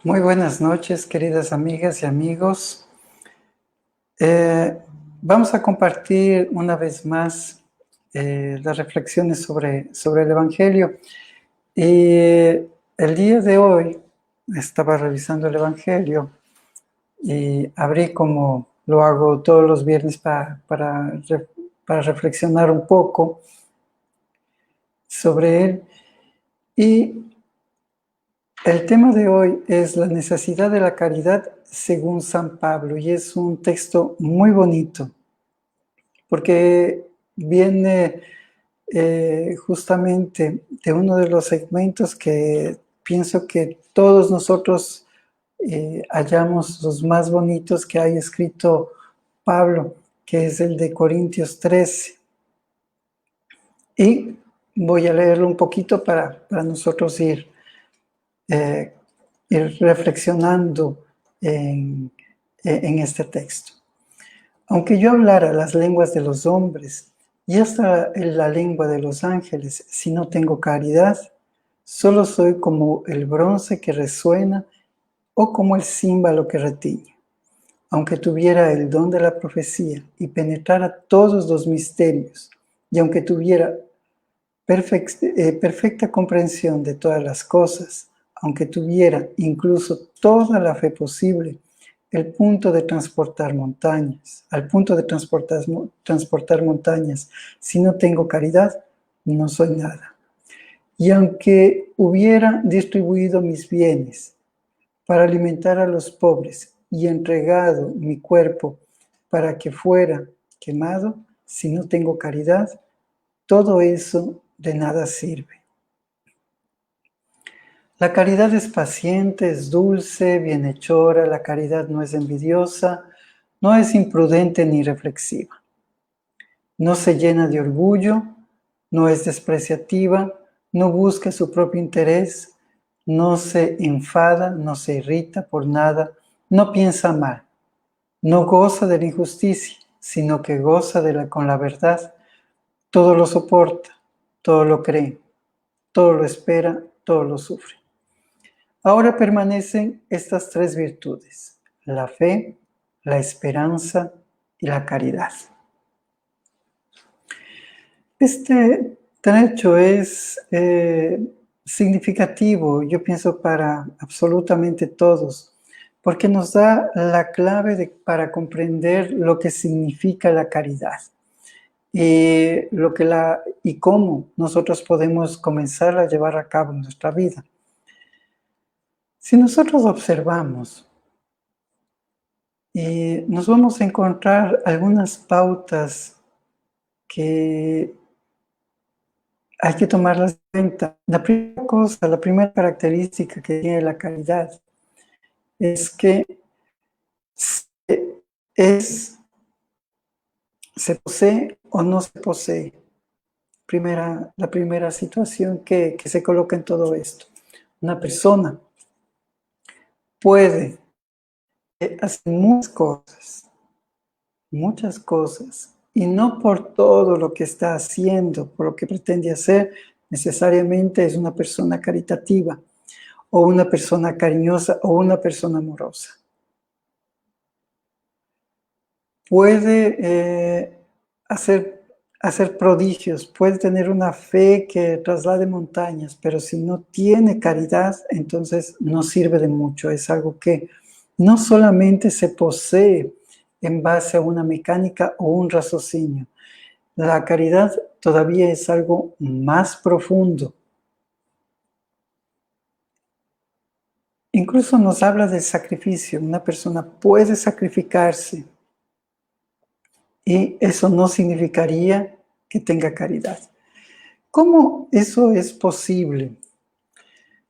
Muy buenas noches, queridas amigas y amigos. Eh, Vamos a compartir una vez más las reflexiones sobre el Evangelio. Y el día de hoy estaba revisando el Evangelio y abrí, como lo hago todos los viernes, para reflexionar un poco sobre él. Y el tema de hoy es la necesidad de la caridad según San Pablo, y es un texto muy bonito porque viene justamente de uno de los segmentos que pienso que todos nosotros hallamos los más bonitos que haya escrito Pablo, que es el de Corintios 13. Y voy a leerlo un poquito para nosotros eh, ir reflexionando en, en este texto. Aunque yo hablara las lenguas de los hombres y hasta la lengua de los ángeles, si no tengo caridad, solo soy como el bronce que resuena o como el címbalo que retiñe. Aunque tuviera el don de la profecía y penetrara todos los misterios, y aunque tuviera perfecta comprensión de todas las cosas, aunque tuviera incluso toda la fe posible, el punto de transportar montañas, al punto de transportar montañas, si no tengo caridad, no soy nada. Y aunque hubiera distribuido mis bienes para alimentar a los pobres y entregado mi cuerpo para que fuera quemado, si no tengo caridad, todo eso de nada sirve. La caridad es paciente, es dulce, bienhechora, la caridad no es envidiosa, no es imprudente ni reflexiva. No se llena de orgullo, no es despreciativa, no busca su propio interés, no se enfada, no se irrita por nada, no piensa mal, no goza de la injusticia, sino que goza con la verdad. Todo lo soporta, todo lo cree, todo lo espera, todo lo sufre. Ahora permanecen estas tres virtudes: la fe, la esperanza y la caridad. Este trecho es significativo, yo pienso, para absolutamente todos, porque nos da la clave para comprender lo que significa la caridad y cómo nosotros podemos comenzar a llevar a cabo en nuestra vida. Si nosotros observamos, nos vamos a encontrar algunas pautas que hay que tomarlas en cuenta. La primera cosa, la primera característica que tiene la caridad es que es, se posee o no se posee. La primera situación que se coloca en todo esto. Una persona puede hacer muchas cosas, y no por todo lo que está haciendo, por lo que pretende hacer, necesariamente es una persona caritativa, o una persona cariñosa, o una persona amorosa. Puede hacer prodigios, puede tener una fe que traslade montañas, pero si no tiene caridad, entonces no sirve de mucho. Es algo que no solamente se posee en base a una mecánica o un raciocinio. La caridad todavía es algo más profundo. Incluso nos habla del sacrificio. Una persona puede sacrificarse, y eso no significaría que tenga caridad. ¿Cómo eso es posible?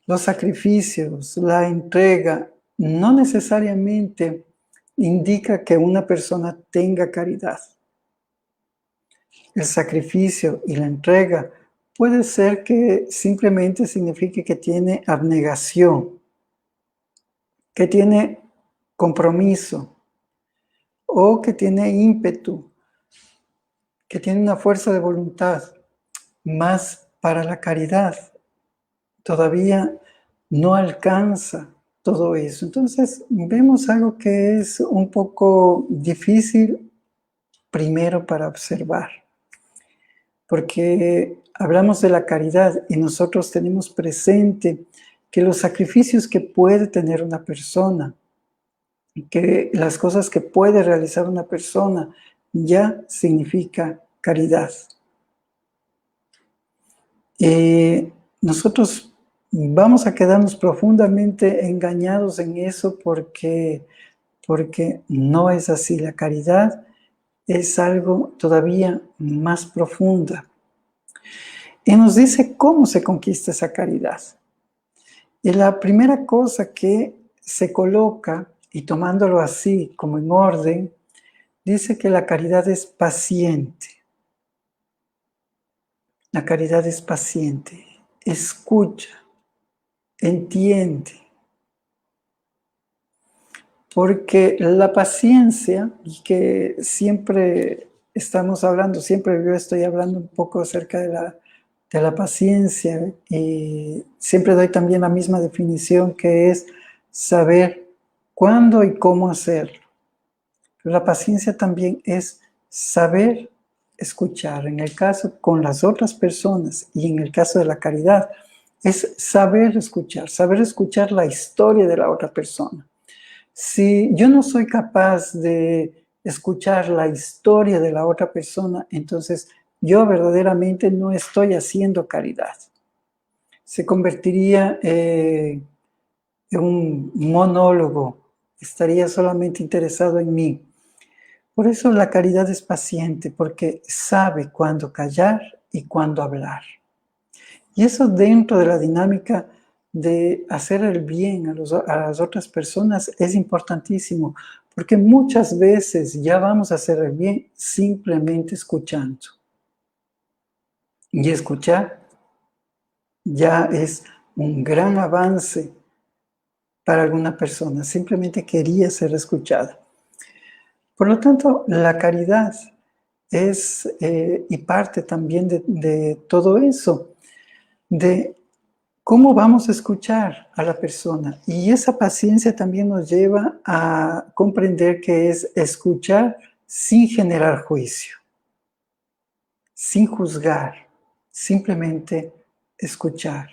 Los sacrificios, la entrega, no necesariamente indica que una persona tenga caridad. El sacrificio y la entrega puede ser que simplemente signifique que tiene abnegación, que tiene compromiso, o que tiene ímpetu, que tiene una fuerza de voluntad. Más para la caridad todavía no alcanza, todo eso. Entonces, vemos algo que es un poco difícil primero para observar, porque hablamos de la caridad y nosotros tenemos presente que los sacrificios que puede tener una persona, que las cosas que puede realizar una persona, ya significa caridad. Nosotros vamos a quedarnos profundamente engañados en eso porque no es así. La caridad es algo todavía más profunda. Y nos dice cómo se conquista esa caridad. Y la primera cosa que se coloca, y tomándolo así como en orden, dice que la caridad es paciente. La caridad es paciente, escucha, entiende. Porque la paciencia, y que siempre estamos hablando, siempre yo estoy hablando un poco acerca de la paciencia, y siempre doy también la misma definición, que es saber cuándo y cómo hacerlo. Pero la paciencia también es saber escuchar, en el caso con las otras personas y en el caso de la caridad, es saber escuchar la historia de la otra persona. Si yo no soy capaz de escuchar la historia de la otra persona, entonces yo verdaderamente no estoy haciendo caridad. Se convertiría en un monólogo, estaría solamente interesado en mí. Por eso la caridad es paciente, porque sabe cuándo callar y cuándo hablar. Y eso dentro de la dinámica de hacer el bien a las otras personas es importantísimo, porque muchas veces ya vamos a hacer el bien simplemente escuchando. Y escuchar ya es un gran avance para alguna persona, simplemente quería ser escuchada. Por lo tanto, la caridad es, y parte también de todo eso, de cómo vamos a escuchar a la persona. Y esa paciencia también nos lleva a comprender que es escuchar sin generar juicio, sin juzgar, simplemente escuchar.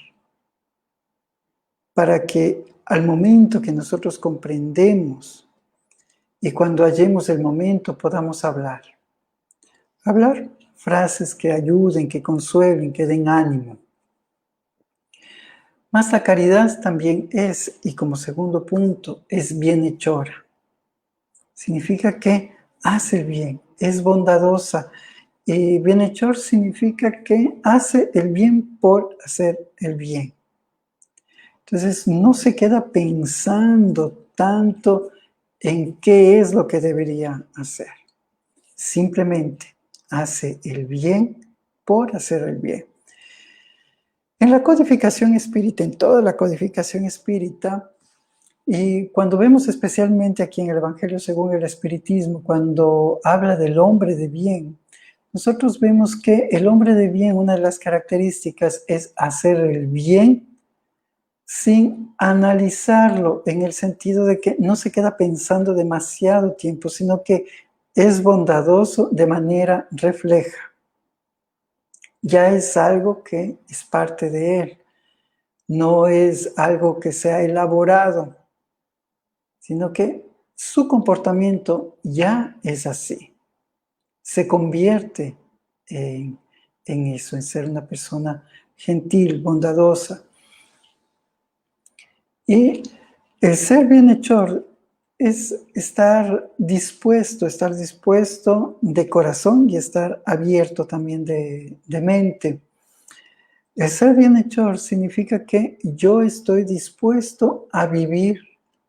Para que al momento que nosotros comprendemos y cuando hallemos el momento podamos hablar. Hablar frases que ayuden, que consuelen, que den ánimo. Mas la caridad también es, y como segundo punto, es bienhechora. Significa que hace el bien, es bondadosa. Y bienhechor significa que hace el bien por hacer el bien. Entonces no se queda pensando tanto en qué es lo que debería hacer. Simplemente hace el bien por hacer el bien. En la codificación espírita, en toda la codificación espírita, y cuando vemos especialmente aquí en el Evangelio según el Espiritismo, cuando habla del hombre de bien, nosotros vemos que el hombre de bien, una de las características es hacer el bien sin analizarlo, en el sentido de que no se queda pensando demasiado tiempo, sino que es bondadoso de manera refleja. Ya es algo que es parte de él. No es algo que se ha elaborado, sino que su comportamiento ya es así. Se convierte en eso, en ser una persona gentil, bondadosa. Y el ser bienhechor es estar dispuesto de corazón y estar abierto también de mente. El ser bienhechor significa que yo estoy dispuesto a vivir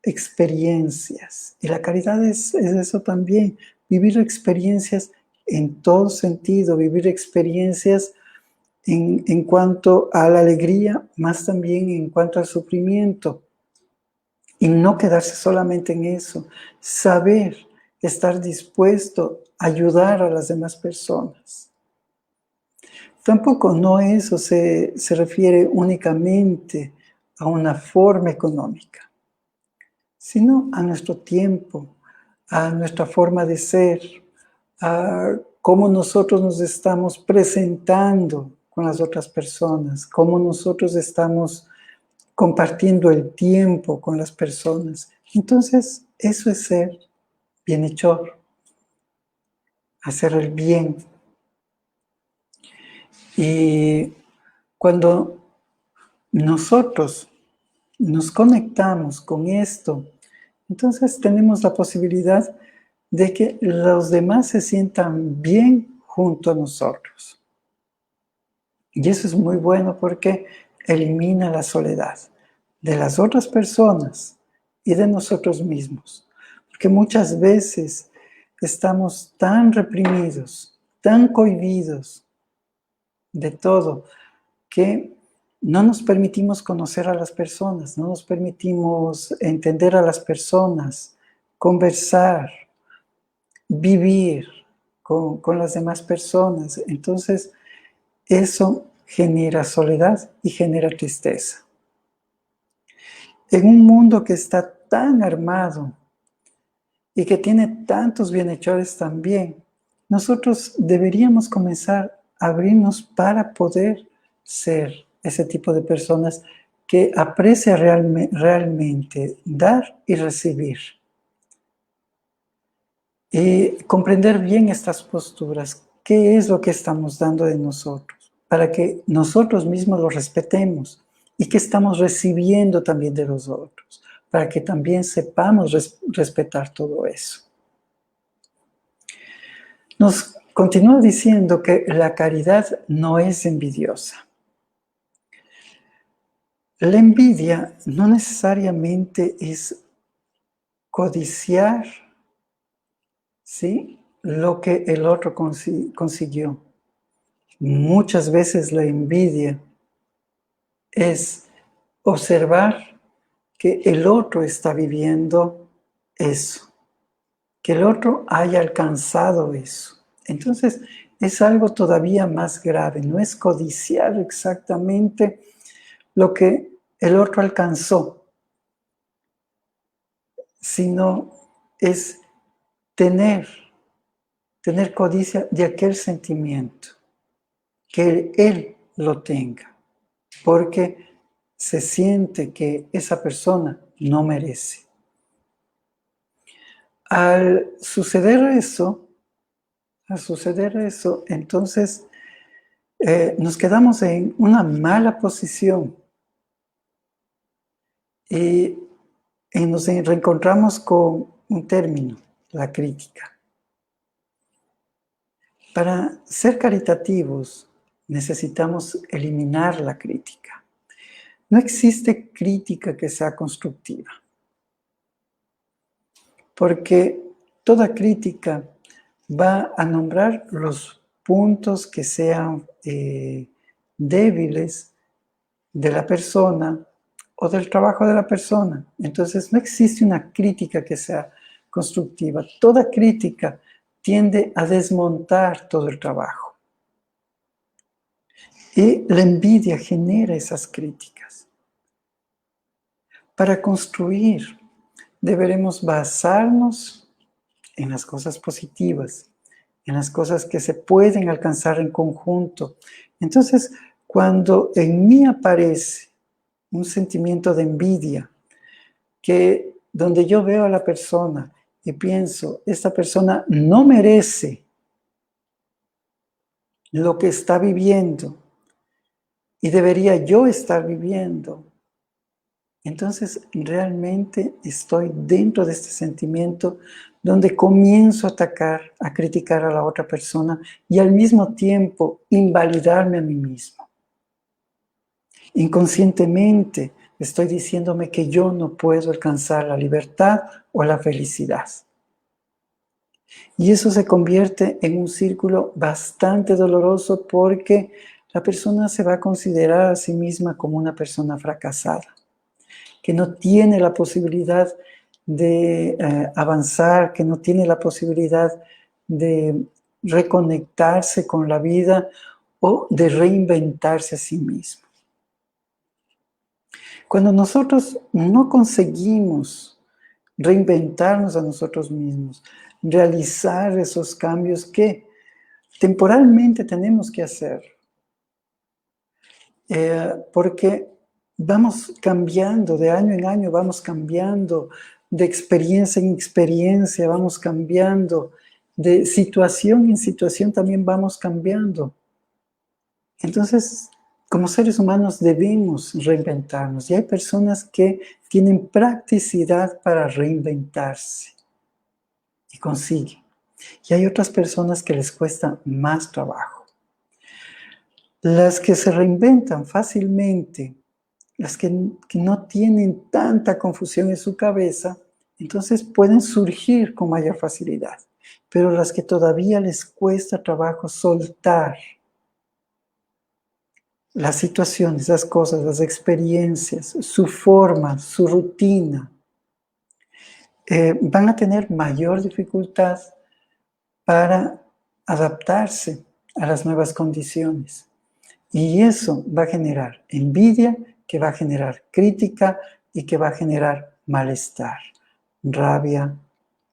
experiencias. Y la caridad es eso también, vivir experiencias en todo sentido, vivir experiencias en cuanto a la alegría, más también en cuanto al sufrimiento. Y no quedarse solamente en eso, saber estar dispuesto a ayudar a las demás personas. Tampoco no eso se refiere únicamente a una forma económica. sino a nuestro tiempo, a nuestra forma de ser, a cómo nosotros nos estamos presentando con las otras personas, cómo nosotros estamos compartiendo el tiempo con las personas. Entonces, eso es ser bienhechor, hacer el bien. Y cuando nosotros nos conectamos con esto, entonces tenemos la posibilidad de que los demás se sientan bien junto a nosotros. Y eso es muy bueno porque elimina la soledad de las otras personas y de nosotros mismos. Porque muchas veces estamos tan reprimidos, tan cohibidos de todo, que no nos permitimos conocer a las personas, no nos permitimos entender a las personas, conversar, vivir con las demás personas. Entonces, eso genera soledad y genera tristeza. En un mundo que está tan armado y que tiene tantos bienhechores también, nosotros deberíamos comenzar a abrirnos para poder ser ese tipo de personas que aprecia realmente dar y recibir. Y comprender bien estas posturas, qué es lo que estamos dando de nosotros, para que nosotros mismos lo respetemos y que estamos recibiendo también de los otros, para que también sepamos respetar todo eso. Nos continúa diciendo que la caridad no es envidiosa. La envidia no necesariamente es codiciar, ¿sí?, lo que el otro consiguió. Muchas veces la envidia es observar que el otro está viviendo eso, que el otro haya alcanzado eso. Entonces, es algo todavía más grave, no es codiciar exactamente lo que el otro alcanzó, sino es tener codicia de aquel sentimiento, que él lo tenga, porque se siente que esa persona no merece. Al suceder eso, entonces nos quedamos en una mala posición y nos reencontramos con un término, la crítica. Para ser caritativos necesitamos eliminar la crítica. No existe crítica que sea constructiva, porque toda crítica va a nombrar los puntos que sean débiles de la persona o del trabajo de la persona. Entonces no existe una crítica que sea constructiva. Toda crítica tiende a desmontar todo el trabajo. Y la envidia genera esas críticas. Para construir, deberemos basarnos en las cosas positivas, en las cosas que se pueden alcanzar en conjunto. Entonces, cuando en mí aparece un sentimiento de envidia, donde yo veo a la persona y pienso, esta persona no merece lo que está viviendo y debería yo estar viviendo, entonces realmente estoy dentro de este sentimiento donde comienzo a atacar, a criticar a la otra persona y al mismo tiempo invalidarme a mí mismo. Inconscientemente estoy diciéndome que yo no puedo alcanzar la libertad o la felicidad. Y eso se convierte en un círculo bastante doloroso porque la persona se va a considerar a sí misma como una persona fracasada, que no tiene la posibilidad de avanzar, que no tiene la posibilidad de reconectarse con la vida o de reinventarse a sí mismo. Cuando nosotros no conseguimos reinventarnos a nosotros mismos, realizar esos cambios que temporalmente tenemos que hacer. Porque vamos cambiando de año en año, vamos cambiando de experiencia en experiencia, vamos cambiando de situación en situación, también vamos cambiando. Entonces, como seres humanos debemos reinventarnos y hay personas que tienen practicidad para reinventarse y consiguen. Y hay otras personas que les cuesta más trabajo. Las que se reinventan fácilmente, las que no tienen tanta confusión en su cabeza, entonces pueden surgir con mayor facilidad. Pero las que todavía les cuesta trabajo soltar las situaciones, las cosas, las experiencias, su forma, su rutina, van a tener mayor dificultad para adaptarse a las nuevas condiciones. Y eso va a generar envidia, que va a generar crítica y que va a generar malestar, rabia,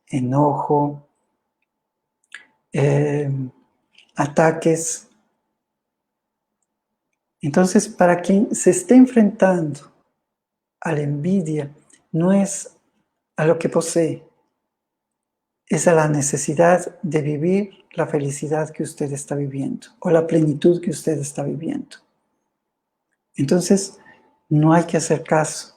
enojo, ataques. Entonces, para quien se esté enfrentando a la envidia, no es a lo que posee, es a la necesidad de vivir la felicidad que usted está viviendo o la plenitud que usted está viviendo. Entonces, no hay que hacer caso.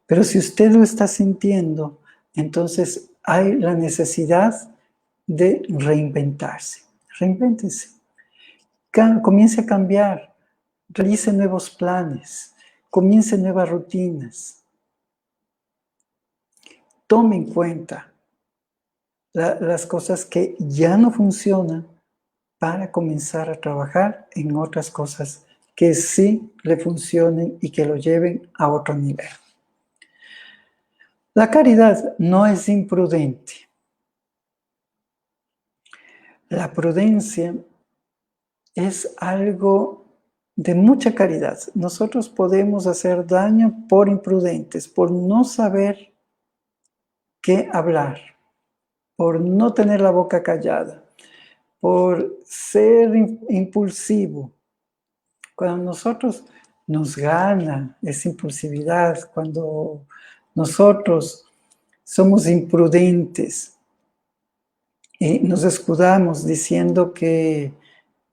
Pero si usted lo está sintiendo, entonces hay la necesidad de reinventarse. Reinvéntese. Comience a cambiar. Realice nuevos planes. Comience nuevas rutinas. Tome en cuenta las cosas que ya no funcionan para comenzar a trabajar en otras cosas que sí le funcionen y que lo lleven a otro nivel. La caridad no es imprudente. La prudencia es algo de mucha caridad. Nosotros podemos hacer daño por imprudentes, por no saber qué hablar, por no tener la boca callada, por ser impulsivo. Cuando nosotros nos gana esa impulsividad, cuando nosotros somos imprudentes y nos escudamos diciendo que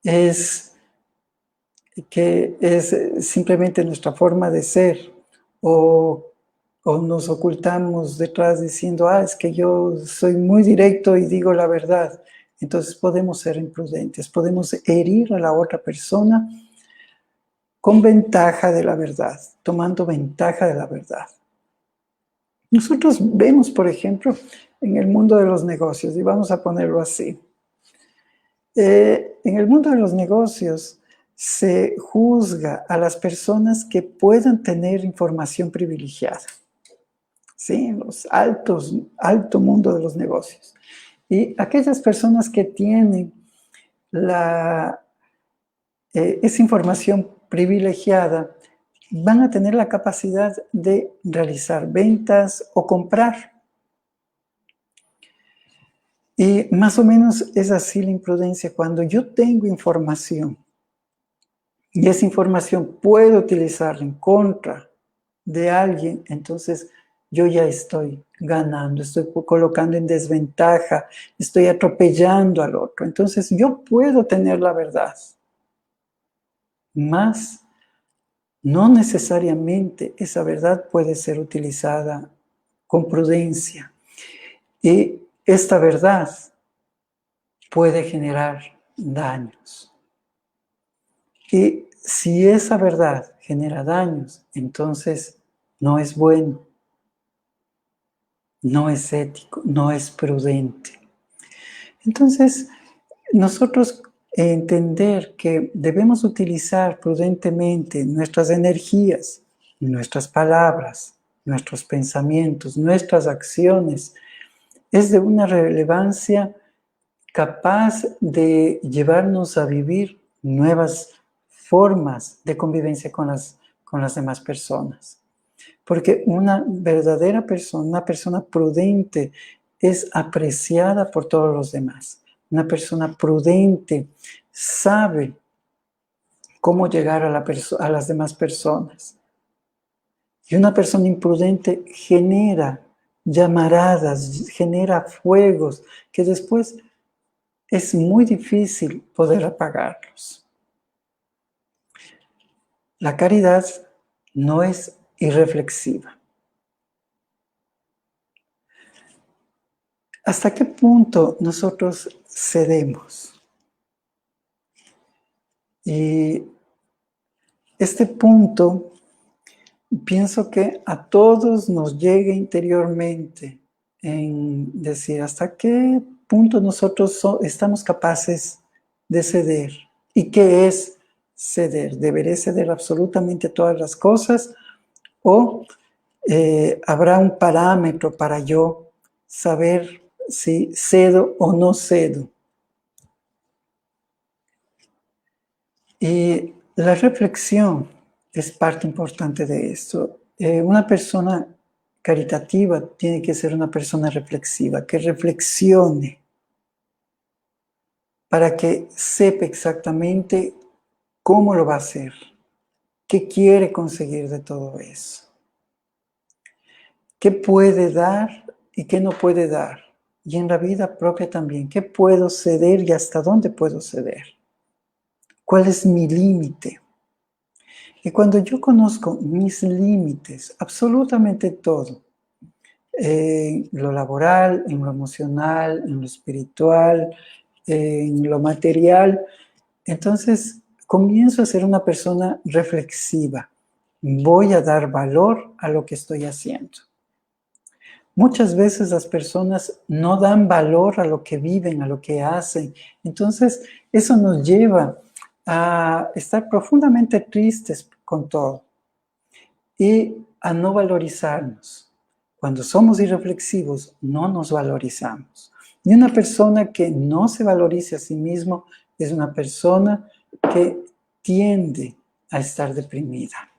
es simplemente nuestra forma de ser, o nos ocultamos detrás diciendo, es que yo soy muy directo y digo la verdad. Entonces podemos ser imprudentes, podemos herir a la otra persona con ventaja de la verdad, tomando ventaja de la verdad. Nosotros vemos, por ejemplo, en el mundo de los negocios, y vamos a ponerlo así. En el mundo de los negocios se juzga a las personas que puedan tener información privilegiada, ¿sí? En los alto mundo de los negocios. Y aquellas personas que tienen esa información privilegiada van a tener la capacidad de realizar ventas o comprar. Y más o menos es así la imprudencia. Cuando yo tengo información y esa información puedo utilizarla en contra de alguien, entonces yo ya estoy ganando, estoy colocando en desventaja, estoy atropellando al otro. Entonces yo puedo tener la verdad, mas no necesariamente esa verdad puede ser utilizada con prudencia. Y esta verdad puede generar daños. Y si esa verdad genera daños, entonces no es bueno, no es ético, no es prudente. Entonces, nosotros entender que debemos utilizar prudentemente nuestras energías, nuestras palabras, nuestros pensamientos, nuestras acciones, es de una relevancia capaz de llevarnos a vivir nuevas formas de convivencia con las demás personas. Porque una verdadera persona, una persona prudente, es apreciada por todos los demás. Una persona prudente sabe cómo llegar a las demás personas. Y una persona imprudente genera llamaradas, genera fuegos que después es muy difícil poder apagarlos. La caridad no es irreflexiva. ¿Hasta qué punto nosotros cedemos? Y este punto, pienso que a todos nos llega interiormente en decir hasta qué punto nosotros estamos capaces de ceder. ¿Y qué es ceder? ¿Deberé ceder absolutamente todas las cosas? ¿O habrá un parámetro para yo saber si cedo o no cedo? Y la reflexión es parte importante de esto. Una persona caritativa tiene que ser una persona reflexiva, que reflexione para que sepa exactamente cómo lo va a hacer, qué quiere conseguir de todo eso, qué puede dar y qué no puede dar. Y en la vida propia también, qué puedo ceder y hasta dónde puedo ceder. ¿Cuál es mi límite? Y cuando yo conozco mis límites, absolutamente todo, en lo laboral, en lo emocional, en lo espiritual, en lo material, entonces comienzo a ser una persona reflexiva. Voy a dar valor a lo que estoy haciendo. Muchas veces las personas no dan valor a lo que viven, a lo que hacen. Entonces, eso nos lleva a estar profundamente tristes con todo y a no valorizarnos. Cuando somos irreflexivos, no nos valorizamos. Y una persona que no se valorice a sí mismo es una persona que tiende a estar deprimida,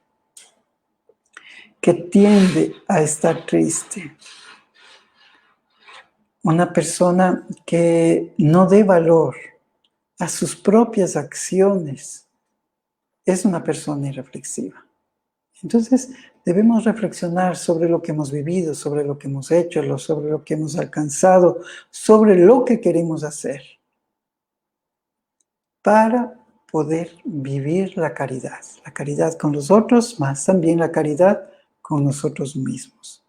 que tiende a estar triste. Una persona que no dé valor a sus propias acciones es una persona irreflexiva. Entonces, debemos reflexionar sobre lo que hemos vivido, sobre lo que hemos hecho, sobre lo que hemos alcanzado, sobre lo que queremos hacer, para poder vivir la caridad con los otros, más también la caridad con nosotros mismos.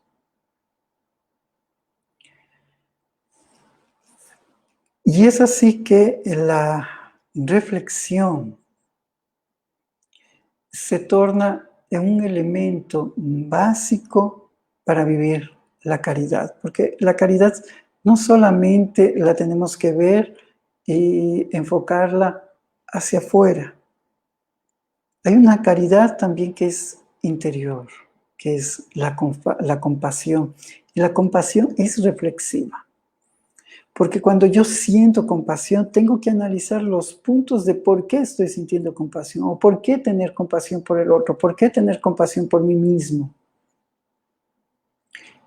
Y es así que la reflexión se torna en un elemento básico para vivir la caridad, porque la caridad no solamente la tenemos que ver y enfocarla hacia afuera. Hay una caridad también que es interior, que es la compasión. Y la compasión es reflexiva. Porque cuando yo siento compasión, tengo que analizar los puntos de por qué estoy sintiendo compasión, o por qué tener compasión por el otro, por qué tener compasión por mí mismo.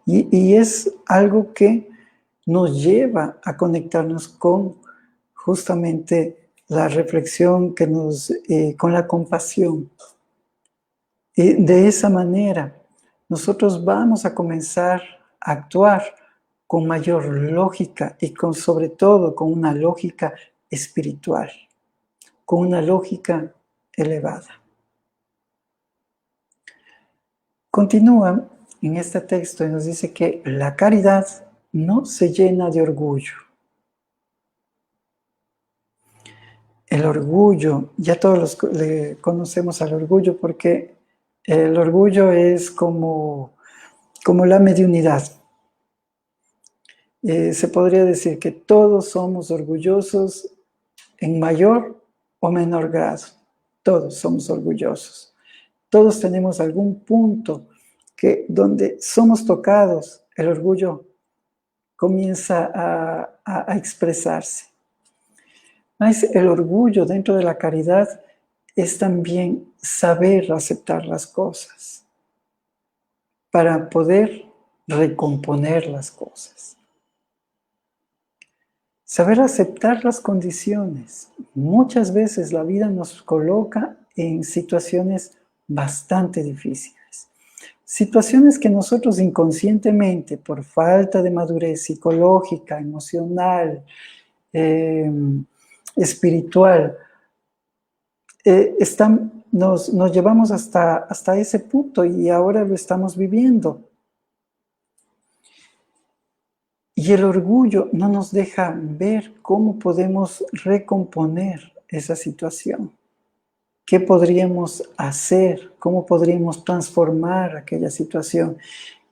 Y es algo que nos lleva a conectarnos con justamente la reflexión, con la compasión. Y de esa manera, nosotros vamos a comenzar a actuar con mayor lógica y sobre todo con una lógica espiritual, con una lógica elevada. Continúa en este texto y nos dice que la caridad no se llena de orgullo. El orgullo, ya todos le conocemos al orgullo porque el orgullo es como la mediunidad. Se podría decir que todos somos orgullosos en mayor o menor grado. Todos somos orgullosos. Todos tenemos algún punto donde somos tocados, el orgullo comienza a expresarse. El orgullo dentro de la caridad es también saber aceptar las cosas. para poder recomponer las cosas. Saber aceptar las condiciones. Muchas veces la vida nos coloca en situaciones bastante difíciles. Situaciones que nosotros inconscientemente, por falta de madurez psicológica, emocional, espiritual, nos llevamos hasta ese punto y ahora lo estamos viviendo. Y el orgullo no nos deja ver cómo podemos recomponer esa situación. ¿Qué podríamos hacer? ¿Cómo podríamos transformar aquella situación?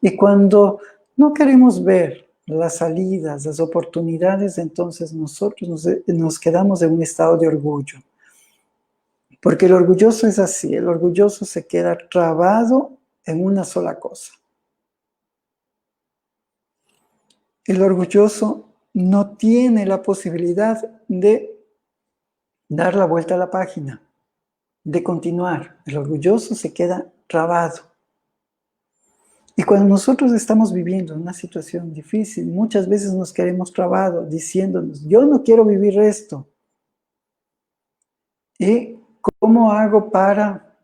Y cuando no queremos ver las salidas, las oportunidades, entonces nosotros nos quedamos en un estado de orgullo. Porque el orgulloso es así, el orgulloso se queda trabado en una sola cosa. El orgulloso no tiene la posibilidad de dar la vuelta a la página, de continuar. El orgulloso se queda trabado. Y cuando nosotros estamos viviendo una situación difícil, muchas veces nos quedamos trabados diciéndonos, yo no quiero vivir esto. ¿Y cómo hago para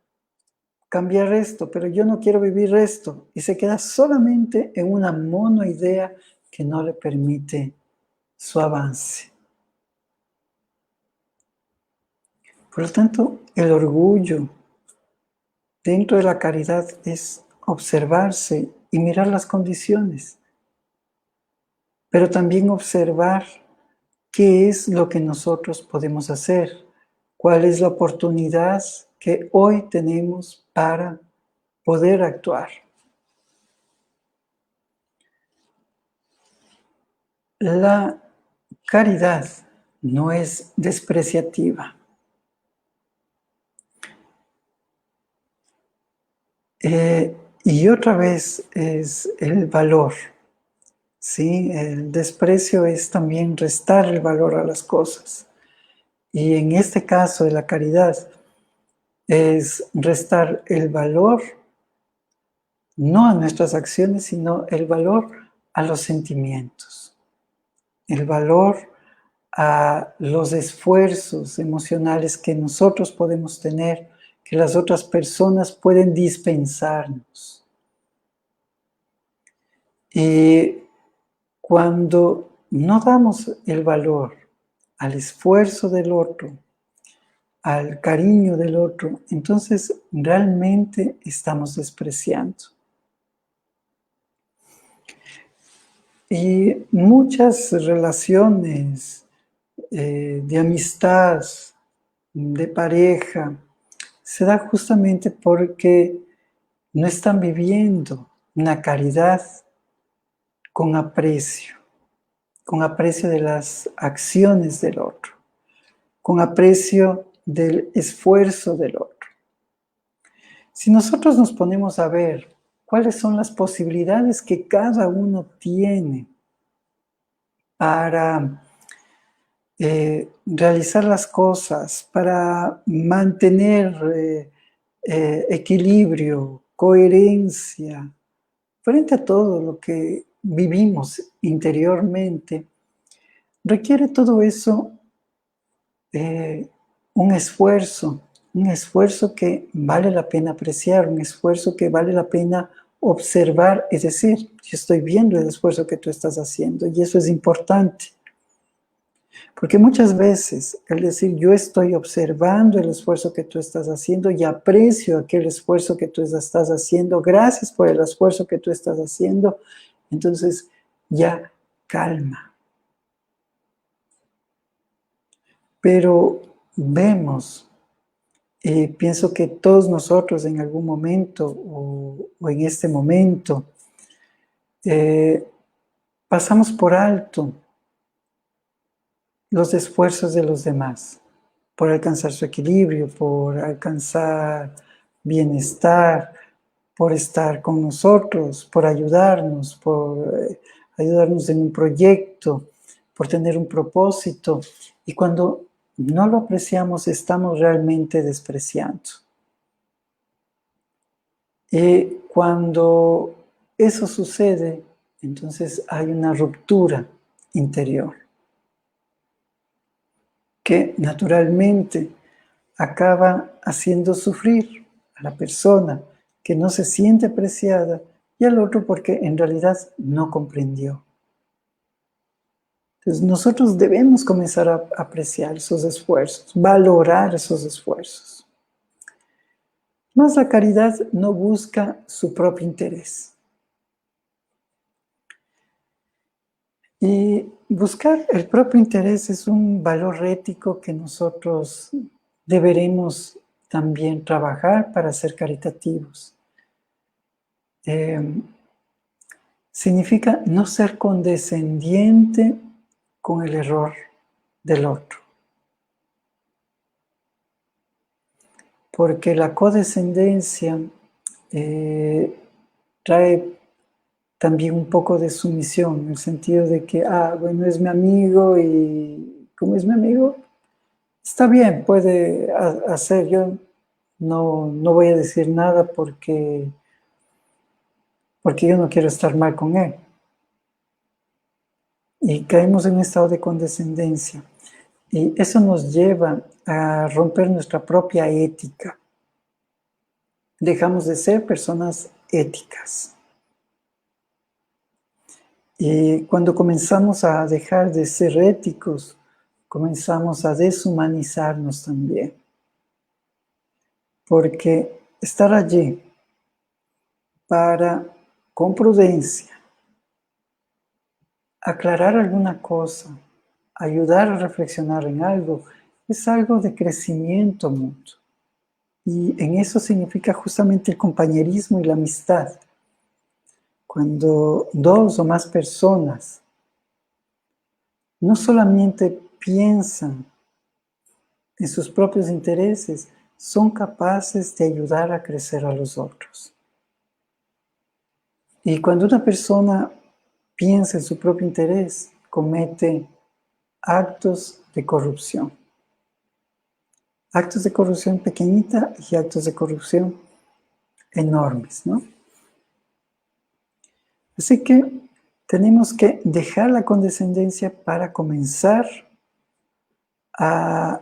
cambiar esto? Pero yo no quiero vivir esto. Y se queda solamente en una monoidea que no le permite su avance. Por lo tanto, el orgullo dentro de la caridad es observarse y mirar las condiciones, pero también observar qué es lo que nosotros podemos hacer, cuál es la oportunidad que hoy tenemos para poder actuar. La caridad no es despreciativa. Y otra vez es el valor. ¿Sí? El desprecio es también restar el valor a las cosas. Y en este caso de la caridad es restar el valor no a nuestras acciones, sino el valor a los sentimientos, el valor a los esfuerzos emocionales que nosotros podemos tener, que las otras personas pueden dispensarnos. Y cuando no damos el valor al esfuerzo del otro, al cariño del otro, entonces realmente estamos despreciando. Y muchas relaciones de amistad, de pareja, se da justamente porque no están viviendo una caridad con aprecio de las acciones del otro, con aprecio del esfuerzo del otro. Si nosotros nos ponemos a ver cuáles son las posibilidades que cada uno tiene para realizar las cosas, para mantener equilibrio, coherencia, frente a todo lo que vivimos interiormente, requiere todo eso un esfuerzo que vale la pena apreciar, un esfuerzo que vale la pena observar, es decir, yo estoy viendo el esfuerzo que tú estás haciendo y eso es importante. Porque muchas veces, el decir yo estoy observando el esfuerzo que tú estás haciendo y aprecio aquel esfuerzo que tú estás haciendo, gracias por el esfuerzo que tú estás haciendo, entonces ya calma. Pero vemos, pienso que todos nosotros en algún momento o en este momento pasamos por alto los esfuerzos de los demás por alcanzar su equilibrio, por alcanzar bienestar, por estar con nosotros, por ayudarnos en un proyecto, por tener un propósito. Y cuando no lo apreciamos, estamos realmente despreciando. Y cuando eso sucede, entonces hay una ruptura interior que naturalmente acaba haciendo sufrir a la persona que no se siente apreciada y al otro porque en realidad no comprendió. Entonces nosotros debemos comenzar a apreciar esos esfuerzos, valorar esos esfuerzos. Mas la caridad no busca su propio interés. Y buscar el propio interés es un valor ético que nosotros deberemos también trabajar para ser caritativos. Significa no ser condescendiente con el error del otro. Porque la condescendencia trae también un poco de sumisión, en el sentido de que, bueno, es mi amigo y como es mi amigo, está bien, puede hacer, yo no voy a decir nada porque yo no quiero estar mal con él. Y caemos en un estado de condescendencia. Y eso nos lleva a romper nuestra propia ética. Dejamos de ser personas éticas. Y cuando comenzamos a dejar de ser éticos, comenzamos a deshumanizarnos también. Porque estar allí para, con prudencia, aclarar alguna cosa, ayudar a reflexionar en algo, es algo de crecimiento mutuo. Y en eso significa justamente el compañerismo y la amistad. Cuando dos o más personas no solamente piensan en sus propios intereses, son capaces de ayudar a crecer a los otros. Y cuando una persona piensa en su propio interés, comete actos de corrupción. Actos de corrupción pequeñita y actos de corrupción enormes, ¿no? Así que tenemos que dejar la condescendencia para comenzar a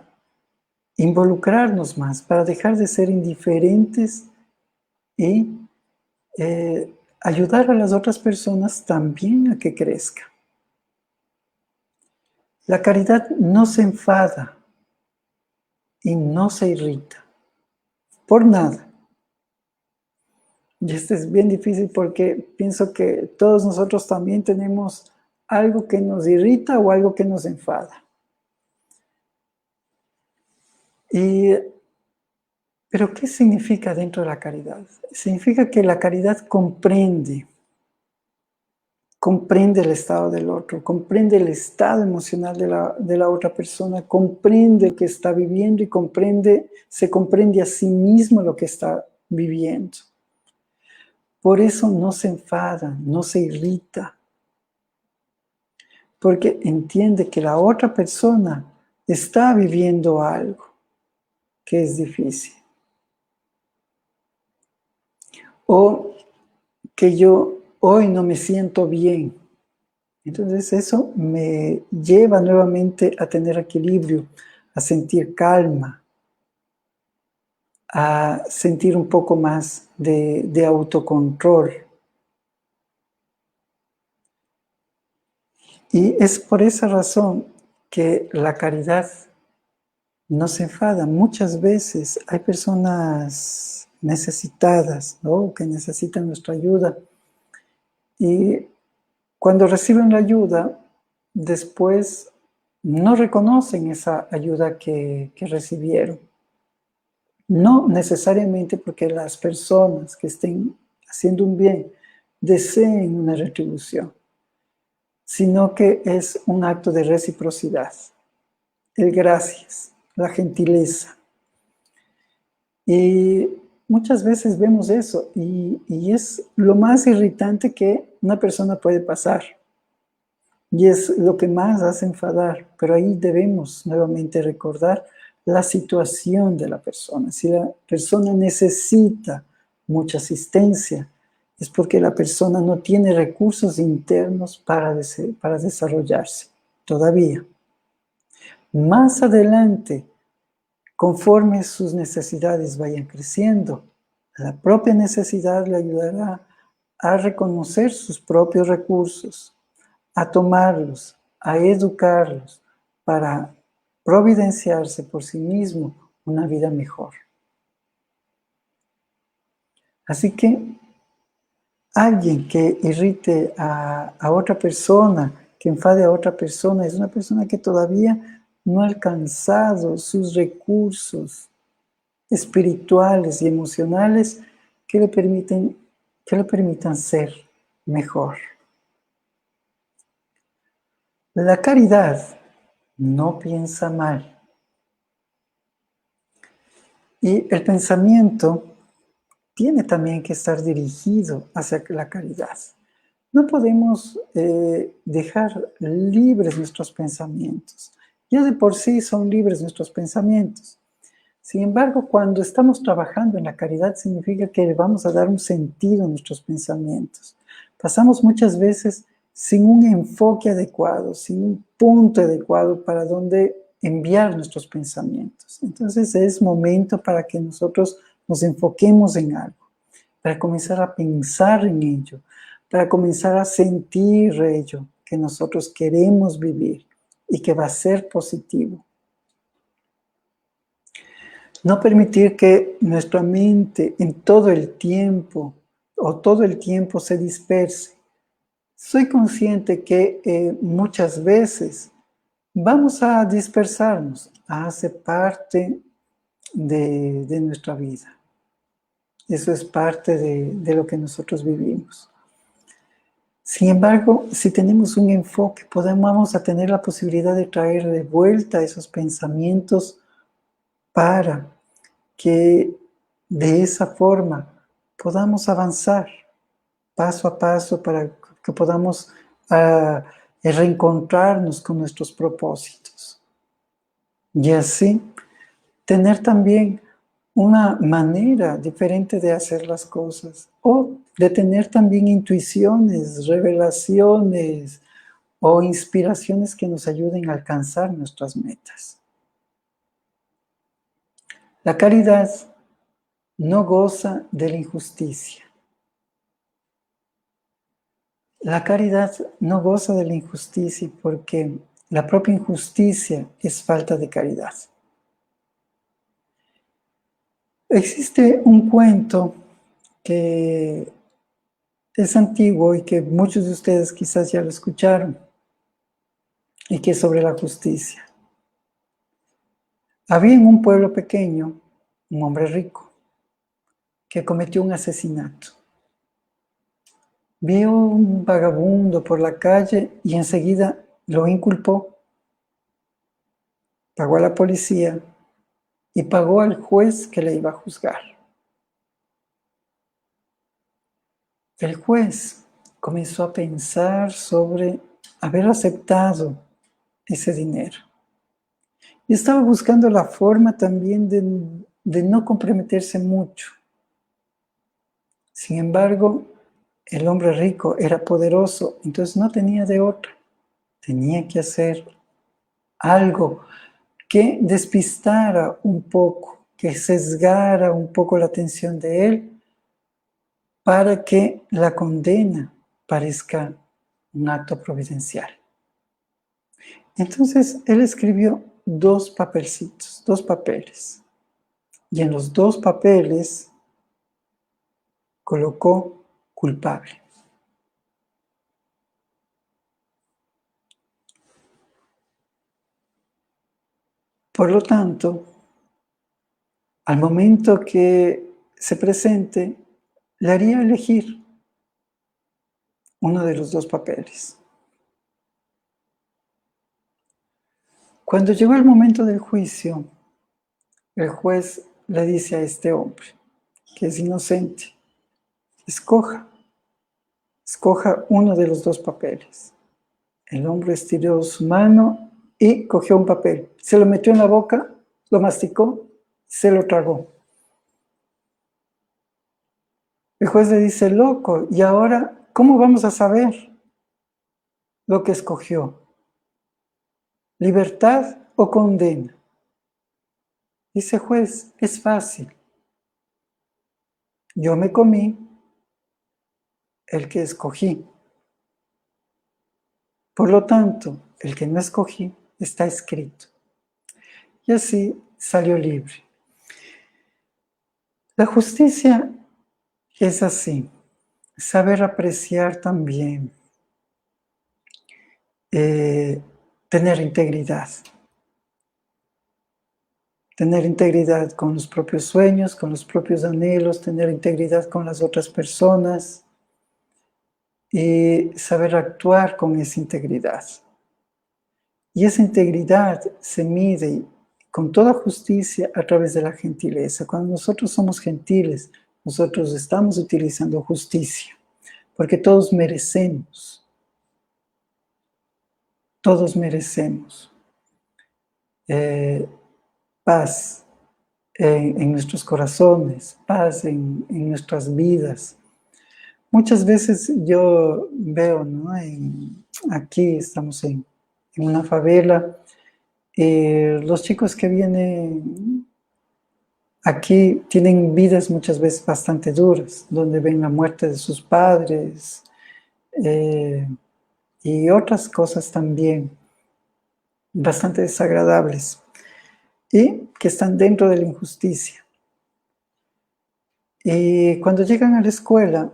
involucrarnos más, para dejar de ser indiferentes y ayudar a las otras personas también a que crezcan. La caridad no se enfada y no se irrita por nada. Y esto es bien difícil porque pienso que todos nosotros también tenemos algo que nos irrita o algo que nos enfada. Pero ¿qué significa dentro de la caridad? Significa que la caridad comprende el estado del otro, comprende el estado emocional de la otra persona, comprende lo que está viviendo y se comprende a sí mismo lo que está viviendo. Por eso no se enfada, no se irrita, porque entiende que la otra persona está viviendo algo que es difícil. O que yo hoy no me siento bien. Entonces eso me lleva nuevamente a tener equilibrio, a sentir calma, a sentir un poco más de autocontrol. Y es por esa razón que la caridad no se enfada. Muchas veces hay personas necesitadas, ¿no?, que necesitan nuestra ayuda. Y cuando reciben la ayuda, después no reconocen esa ayuda que recibieron. No necesariamente porque las personas que estén haciendo un bien deseen una retribución, sino que es un acto de reciprocidad, el gracias, la gentileza. Y muchas veces vemos eso y es lo más irritante que una persona puede pasar. Y es lo que más hace enfadar, pero ahí debemos nuevamente recordar la situación de la persona. Si la persona necesita mucha asistencia, es porque la persona no tiene recursos internos para desarrollarse todavía. Más adelante, conforme sus necesidades vayan creciendo, la propia necesidad le ayudará a reconocer sus propios recursos, a tomarlos, a educarlos para providenciarse por sí mismo una vida mejor. Así que alguien que irrite a otra persona, que enfade a otra persona, es una persona que todavía no ha alcanzado sus recursos espirituales y emocionales que le permitan ser mejor. La caridad no piensa mal. Y el pensamiento tiene también que estar dirigido hacia la caridad. No podemos dejar libres nuestros pensamientos. Ya de por sí son libres nuestros pensamientos. Sin embargo, cuando estamos trabajando en la caridad, significa que le vamos a dar un sentido a nuestros pensamientos. Pasamos muchas veces sin un enfoque adecuado, sin un punto adecuado para donde enviar nuestros pensamientos. Entonces es momento para que nosotros nos enfoquemos en algo, para comenzar a pensar en ello, para comenzar a sentir ello que nosotros queremos vivir y que va a ser positivo. No permitir que nuestra mente en todo el tiempo o todo el tiempo se disperse. Soy consciente que muchas veces vamos a dispersarnos, hace parte de nuestra vida. Eso es parte de lo que nosotros vivimos. Sin embargo, si tenemos un enfoque, vamos a tener la posibilidad de traer de vuelta esos pensamientos para que de esa forma podamos avanzar paso a paso para que podamos reencontrarnos con nuestros propósitos. Y así tener también una manera diferente de hacer las cosas o de tener también intuiciones, revelaciones o inspiraciones que nos ayuden a alcanzar nuestras metas. La caridad no goza de la injusticia. La caridad no goza de la injusticia porque la propia injusticia es falta de caridad. Existe un cuento que es antiguo y que muchos de ustedes quizás ya lo escucharon y que es sobre la justicia. Había en un pueblo pequeño un hombre rico que cometió un asesinato. Vio un vagabundo por la calle y enseguida lo inculpó. Pagó a la policía y pagó al juez que le iba a juzgar. El juez comenzó a pensar sobre haber aceptado ese dinero. Y estaba buscando la forma también de no comprometerse mucho. Sin embargo, el hombre rico era poderoso, entonces no tenía de otra. Tenía que hacer algo que despistara un poco, que sesgara un poco la atención de él para que la condena parezca un acto providencial. Entonces él escribió dos papelcitos, dos papeles. Y en los dos papeles colocó culpable. Por lo tanto, al momento que se presente, le haría elegir uno de los dos papeles. Cuando llegó el momento del juicio, el juez le dice a este hombre, que es inocente, escoja uno de los dos papeles. El hombre estiró su mano y cogió un papel. Se lo metió en la boca, lo masticó, se lo tragó. El juez le dice, loco, ¿y ahora cómo vamos a saber lo que escogió? ¿Libertad o condena? Dice juez, es fácil. Yo me comí el que escogí. Por lo tanto, el que no escogí está escrito. Y así salió libre. La justicia es así, saber apreciar también, tener integridad. Tener integridad con los propios sueños, con los propios anhelos, tener integridad con las otras personas y saber actuar con esa integridad. Y esa integridad se mide con toda justicia a través de la gentileza. Cuando nosotros somos gentiles, nosotros estamos utilizando justicia, porque todos merecemos paz en nuestros corazones, paz en nuestras vidas. Muchas veces yo veo, ¿no? Aquí estamos en una favela, los chicos que vienen aquí tienen vidas muchas veces bastante duras, donde ven la muerte de sus padres y otras cosas también bastante desagradables y que están dentro de la injusticia. Y cuando llegan a la escuela,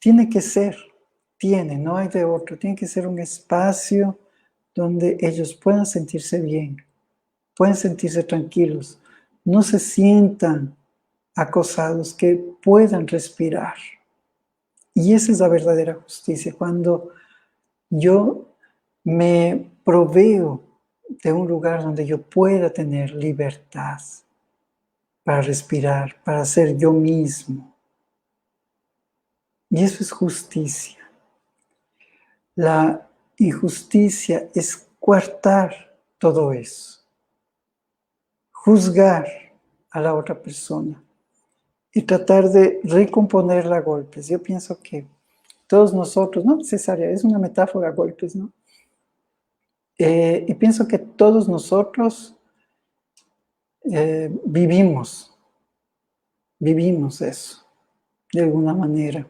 no hay de otro, tiene que ser un espacio donde ellos puedan sentirse bien, pueden sentirse tranquilos, no se sientan acosados, que puedan respirar. Y esa es la verdadera justicia, cuando yo me proveo de un lugar donde yo pueda tener libertad para respirar, para ser yo mismo. Y eso es justicia. La injusticia es coartar todo eso, juzgar a la otra persona y tratar de recomponerla a golpes. Yo pienso que todos nosotros, no necesaria, es una metáfora a golpes, ¿no? Y pienso que todos nosotros vivimos eso de alguna manera.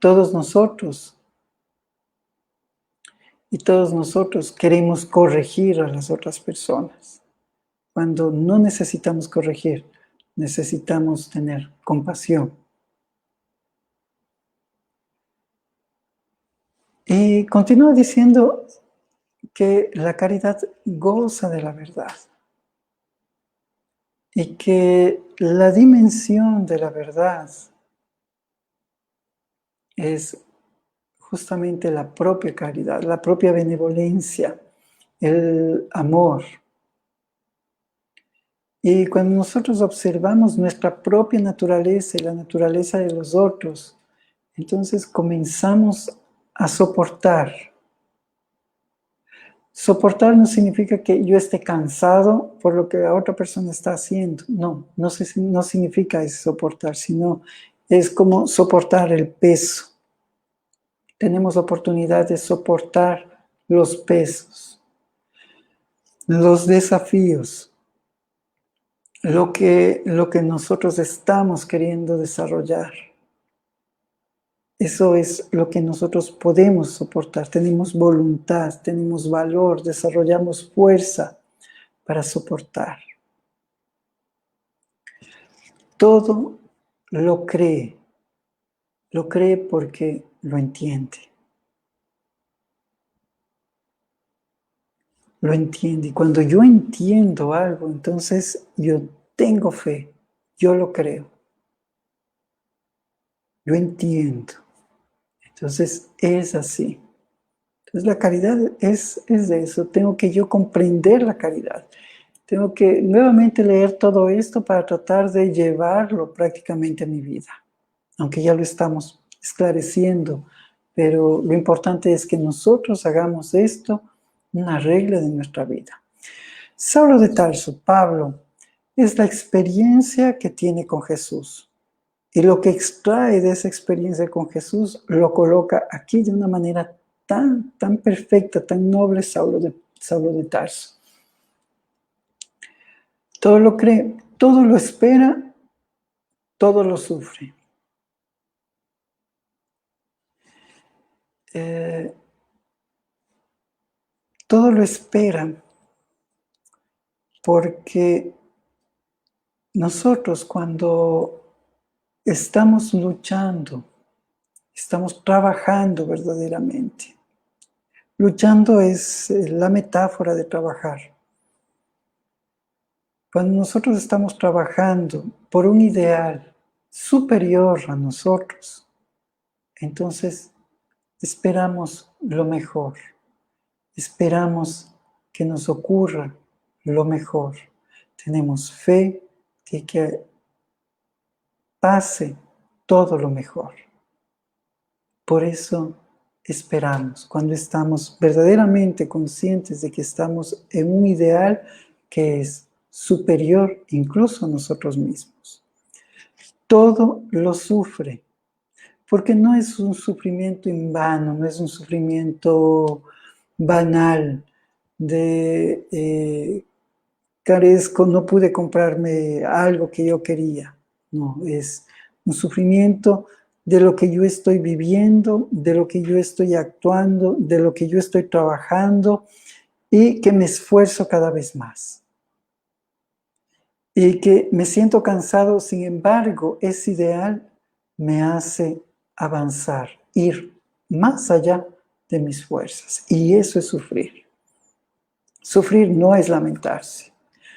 Todos nosotros queremos corregir a las otras personas, cuando no necesitamos corregir, necesitamos tener compasión. Y continúa diciendo que la caridad goza de la verdad y que la dimensión de la verdad es justamente la propia caridad, la propia benevolencia, el amor. Y cuando nosotros observamos nuestra propia naturaleza y la naturaleza de los otros, entonces comenzamos a soportar. Soportar no significa que yo esté cansado por lo que la otra persona está haciendo. No significa eso, soportar, sino es como soportar el peso. Tenemos la oportunidad de soportar los pesos, los desafíos, lo que nosotros estamos queriendo desarrollar. Eso es lo que nosotros podemos soportar. Tenemos voluntad, tenemos valor, desarrollamos fuerza para soportar. Todo lo cree porque lo entiende. Lo entiende. Y cuando yo entiendo algo, entonces yo tengo fe, yo lo creo. Yo entiendo. Entonces es así. Entonces la caridad es de eso. Tengo que yo comprender la caridad. Tengo que nuevamente leer todo esto para tratar de llevarlo prácticamente a mi vida. Aunque ya lo estamos esclareciendo. Pero lo importante es que nosotros hagamos esto una regla de nuestra vida. Saulo de Tarso, Pablo, es la experiencia que tiene con Jesús. Y lo que extrae de esa experiencia con Jesús lo coloca aquí de una manera tan perfecta, tan noble, Saulo de Tarso. Todo lo cree, todo lo espera, todo lo sufre. Todo lo espera porque nosotros cuando estamos luchando, estamos trabajando verdaderamente. Luchando es la metáfora de trabajar. Cuando nosotros estamos trabajando por un ideal superior a nosotros, entonces esperamos lo mejor. Esperamos que nos ocurra lo mejor. Tenemos fe de que pase todo lo mejor. Por eso esperamos, cuando estamos verdaderamente conscientes de que estamos en un ideal que es superior incluso a nosotros mismos. Todo lo sufre, porque no es un sufrimiento en vano, no es un sufrimiento banal de carezco, no pude comprarme algo que yo quería. No, es un sufrimiento de lo que yo estoy viviendo, de lo que yo estoy actuando, de lo que yo estoy trabajando y que me esfuerzo cada vez más. Y que me siento cansado, sin embargo, ese ideal me hace avanzar, ir más allá de mis fuerzas. Y eso es sufrir. Sufrir no es lamentarse.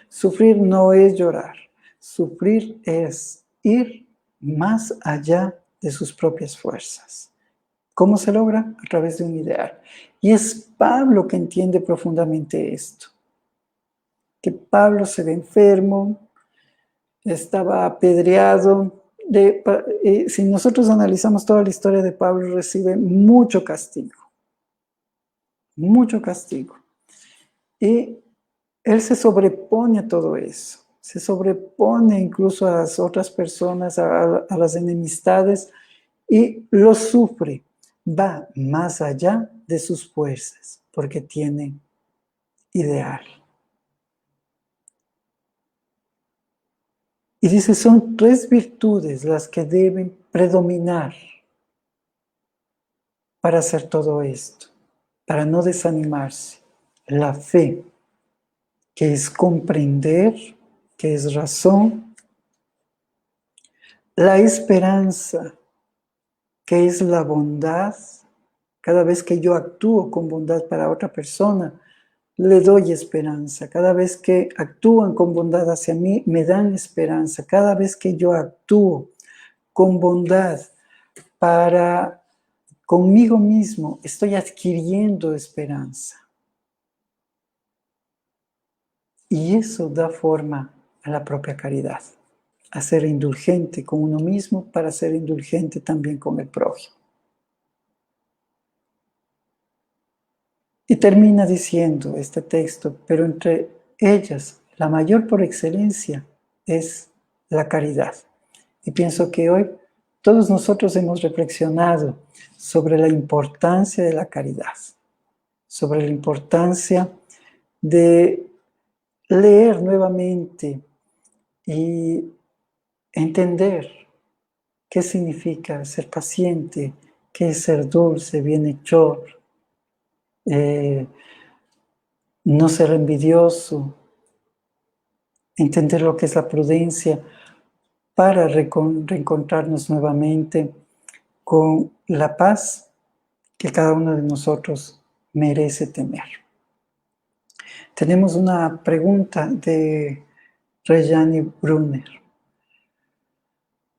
Sufrir no es llorar. Sufrir es ir más allá de sus propias fuerzas. ¿Cómo se logra? A través de un ideal. Y es Pablo que entiende profundamente esto. Que Pablo se ve enfermo, estaba apedreado. Si nosotros analizamos toda la historia de Pablo, recibe mucho castigo. Mucho castigo. Y él se sobrepone a todo eso. Se sobrepone incluso a las otras personas, a las enemistades, y lo sufre. Va más allá de sus fuerzas, porque tiene ideal. Y dice, son 3 virtudes las que deben predominar para hacer todo esto, para no desanimarse. La fe, que es comprender, que es razón. La esperanza, que es la bondad. Cada vez que yo actúo con bondad para otra persona, le doy esperanza. Cada vez que actúan con bondad hacia mí, me dan esperanza. Cada vez que yo actúo con bondad para conmigo mismo, estoy adquiriendo esperanza. Y eso da forma a la propia caridad, a ser indulgente con uno mismo para ser indulgente también con el prójimo. Y termina diciendo este texto, pero entre ellas, la mayor por excelencia es la caridad. Y pienso que hoy todos nosotros hemos reflexionado sobre la importancia de la caridad, sobre la importancia de leer nuevamente y entender qué significa ser paciente, qué es ser dulce, bienhechor, no ser envidioso, entender lo que es la prudencia para reencontrarnos nuevamente con la paz que cada uno de nosotros merece tener. Tenemos una pregunta de Rejani Brunner.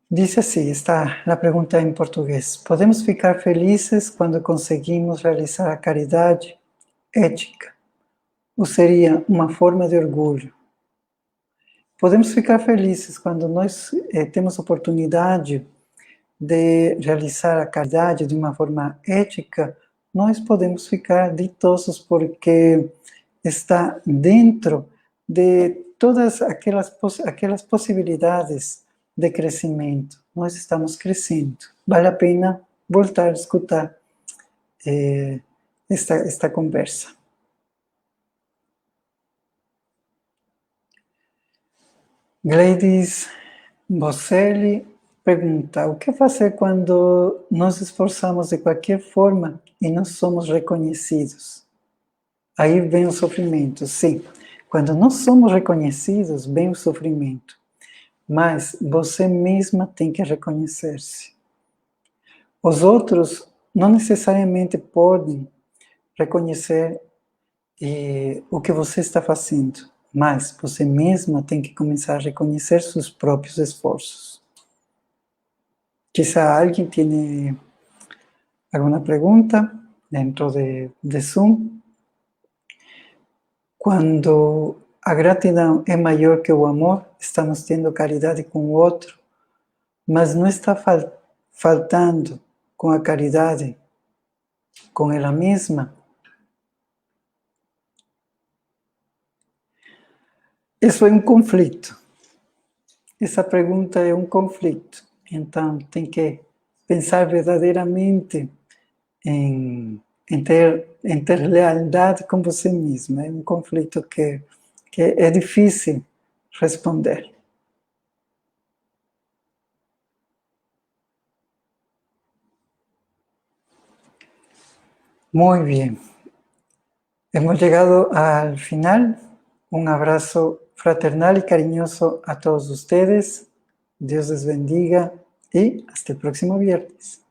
Dice así, está la pregunta en portugués. ¿Podemos ficar felizes quando conseguimos realizar a caridade ética? Ou seria uma forma de orgulho? Podemos ficar felizes quando nós temos oportunidade de realizar a caridade de uma forma ética, nós podemos ficar ditosos porque está dentro de todas aquelas possibilidades de crescimento, nós estamos crescendo. Vale a pena voltar a escutar esta conversa. Gladys Bocelli pergunta: o que fazer quando nos esforçamos de qualquer forma e não somos reconhecidos? Aí vem o sofrimento. Sim, quando não somos reconhecidos, vem o sofrimento. Mas você mesma tem que reconhecer-se. Os outros não necessariamente podem reconhecer o que você está fazendo, mas você mesma tem que começar a reconhecer seus próprios esforços. Quizá alguém tenha alguma pergunta dentro de Zoom. Quando a gratidão é maior que o amor, estamos tendo caridade com o outro, mas não está faltando com a caridade com ela mesma. Isso é um conflito. Essa pergunta é um conflito. Então, tem que pensar verdadeiramente em ter lealdade com você mesmo. É um conflito que é difícil responder. Muy bien. Hemos llegado al final. Un abrazo fraternal y cariñoso a todos ustedes. Dios les bendiga y hasta el próximo viernes.